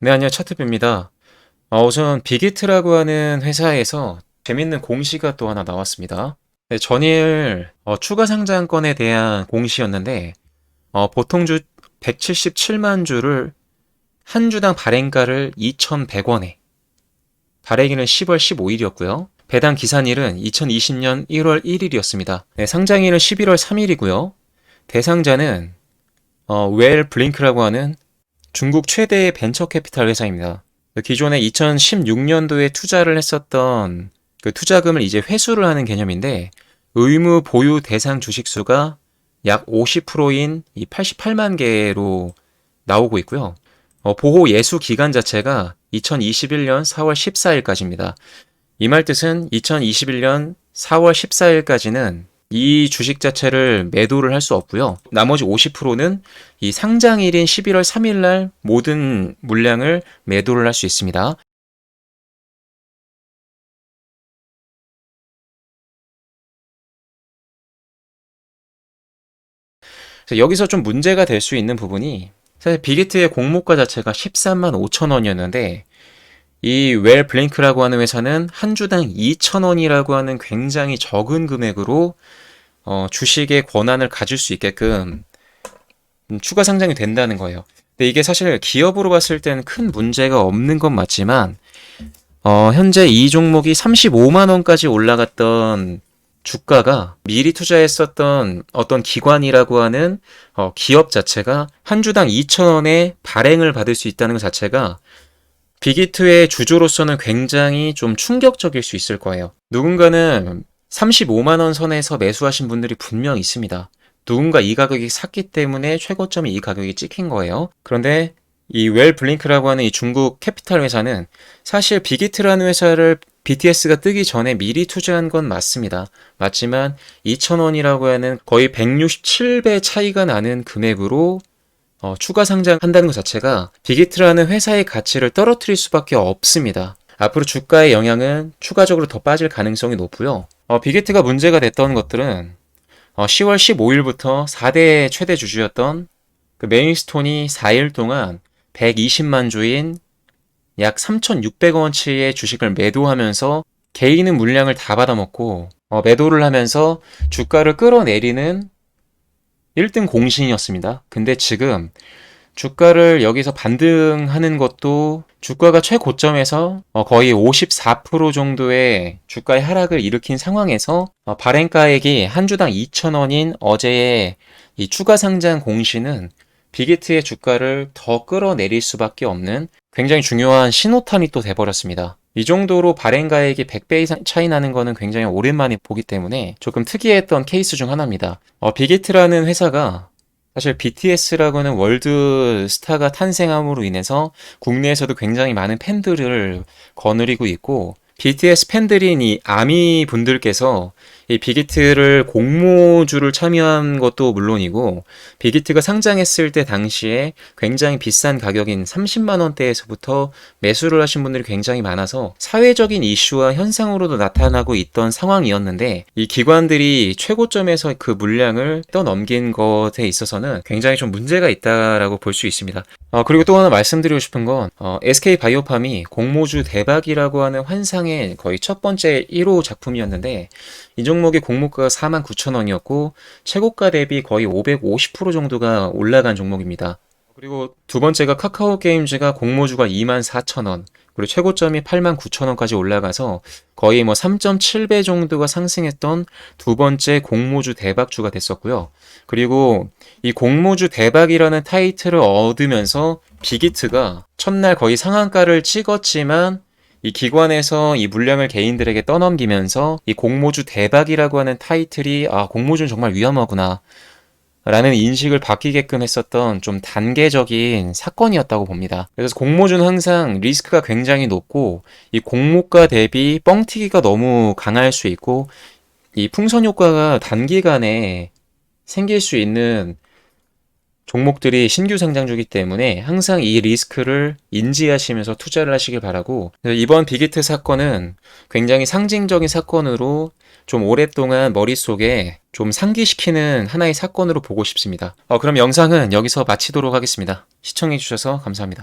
네, 안녕, 차트뷰입니다. 우선 빅히트라고 하는 회사에서 재밌는 공시가 또 하나 나왔습니다. 네, 전일 추가 상장권에 대한 공시였는데 보통 주 177만 주를 한 주당 발행가를 2,100원에, 발행일은 10월 15일이었고요. 배당 기산일은 2020년 1월 1일이었습니다. 네, 상장일은 11월 3일이고요. 대상자는 웰 블링크라고 하는 중국 최대의 벤처 캐피탈 회사입니다. 기존에 2016년도에 투자를 했었던 그 투자금을 이제 회수를 하는 개념인데, 의무 보유 대상 주식수가 약 50%인 이 88만 개로 나오고 있고요. 보호 예수 기간 자체가 2021년 4월 14일까지입니다. 이 말 뜻은 2021년 4월 14일까지는 이 주식 자체를 매도를 할 수 없고요. 나머지 50%는 이 상장일인 11월 3일 날 모든 물량을 매도를 할 수 있습니다. 그래서 여기서 좀 문제가 될 수 있는 부분이, 사실 빅히트의 공모가 자체가 13만 5천 원이었는데 이 웰 블링크라고 하는 회사는 한 주당 2천 원이라고 하는 굉장히 적은 금액으로 주식의 권한을 가질 수 있게끔 추가 상장이 된다는 거예요. 근데 이게 사실 기업으로 봤을 때는 큰 문제가 없는 건 맞지만, 현재 이 종목이 35만 원까지 올라갔던 주가가 미리 투자했었던 어떤 기관이라고 하는 기업 자체가 한 주당 2천 원에 발행을 받을 수 있다는 것 자체가 빅히트의 주주로서는 굉장히 좀 충격적일 수 있을 거예요. 누군가는 35만 원 선에서 매수하신 분들이 분명 있습니다. 누군가 이 가격이 샀기 때문에 최고점이 이 가격이 찍힌 거예요. 그런데 이 웰 블링크라고 하는 이 중국 캐피탈 회사는 사실 빅히트라는 회사를 BTS가 뜨기 전에 미리 투자한 건 맞습니다. 맞지만 2,000원이라고 하는 거의 167배 차이가 나는 금액으로 추가 상장한다는 것 자체가 빅히트라는 회사의 가치를 떨어뜨릴 수밖에 없습니다. 앞으로 주가의 영향은 추가적으로 더 빠질 가능성이 높고요. 빅히트가 문제가 됐던 것들은 10월 15일부터 4대 최대 주주였던 그 메인스톤이 4일 동안 120만 주인 약 3,600원치의 주식을 매도하면서 개인은 물량을 다 받아먹고 매도를 하면서 주가를 끌어내리는 1등 공신이었습니다. 근데 지금 주가를 여기서 반등하는 것도 주가가 최고점에서 거의 54% 정도의 주가의 하락을 일으킨 상황에서 발행가액이 한 주당 2,000원인 어제의 이 추가 상장 공시는 빅히트의 주가를 더 끌어내릴 수밖에 없는 굉장히 중요한 신호탄이 또 돼버렸습니다. 이 정도로 발행가액이 100배 이상 차이 나는 거는 굉장히 오랜만에 보기 때문에 조금 특이했던 케이스 중 하나입니다. 빅히트라는 회사가 사실 BTS라고는 월드 스타가 탄생함으로 인해서 국내에서도 굉장히 많은 팬들을 거느리고 있고, BTS 팬들인 이 아미 분들께서 이 빅히트를 공모주를 참여한 것도 물론이고, 빅히트가 상장했을 때 당시에 굉장히 비싼 가격인 30만 원대에서부터 매수를 하신 분들이 굉장히 많아서 사회적인 이슈와 현상으로도 나타나고 있던 상황이었는데, 이 기관들이 최고점에서 그 물량을 떠넘긴 것에 있어서는 굉장히 좀 문제가 있다라고 볼 수 있습니다. 그리고 또 하나 말씀드리고 싶은 건 SK바이오팜이 공모주 대박이라고 하는 환상의 거의 첫 번째 1호 작품이었는데, 이 종목의 공모가가 49,000원이었고 최고가 대비 거의 550% 정도가 올라간 종목입니다. 그리고 두 번째가 카카오게임즈가 공모주가 24,000원, 그리고 최고점이 89,000원까지 올라가서 거의 뭐 3.7배 정도가 상승했던 두 번째 공모주 대박주가 됐었고요. 그리고 이 공모주 대박이라는 타이틀을 얻으면서 빅히트가 첫날 거의 상한가를 찍었지만 이 기관에서 이 물량을 개인들에게 떠넘기면서 이 공모주 대박이라고 하는 타이틀이 공모주는 정말 위험하구나 라는 인식을 바뀌게끔 했었던 좀 단계적인 사건이었다고 봅니다. 그래서 공모주는 항상 리스크가 굉장히 높고 이 공모가 대비 뻥튀기가 너무 강할 수 있고, 이 풍선 효과가 단기간에 생길 수 있는 종목들이 신규 상장주기 때문에 항상 이 리스크를 인지하시면서 투자를 하시길 바라고, 이번 빅히트 사건은 굉장히 상징적인 사건으로 좀 오랫동안 머릿속에 좀 상기시키는 하나의 사건으로 보고 싶습니다. 그럼 영상은 여기서 마치도록 하겠습니다. 시청해주셔서 감사합니다.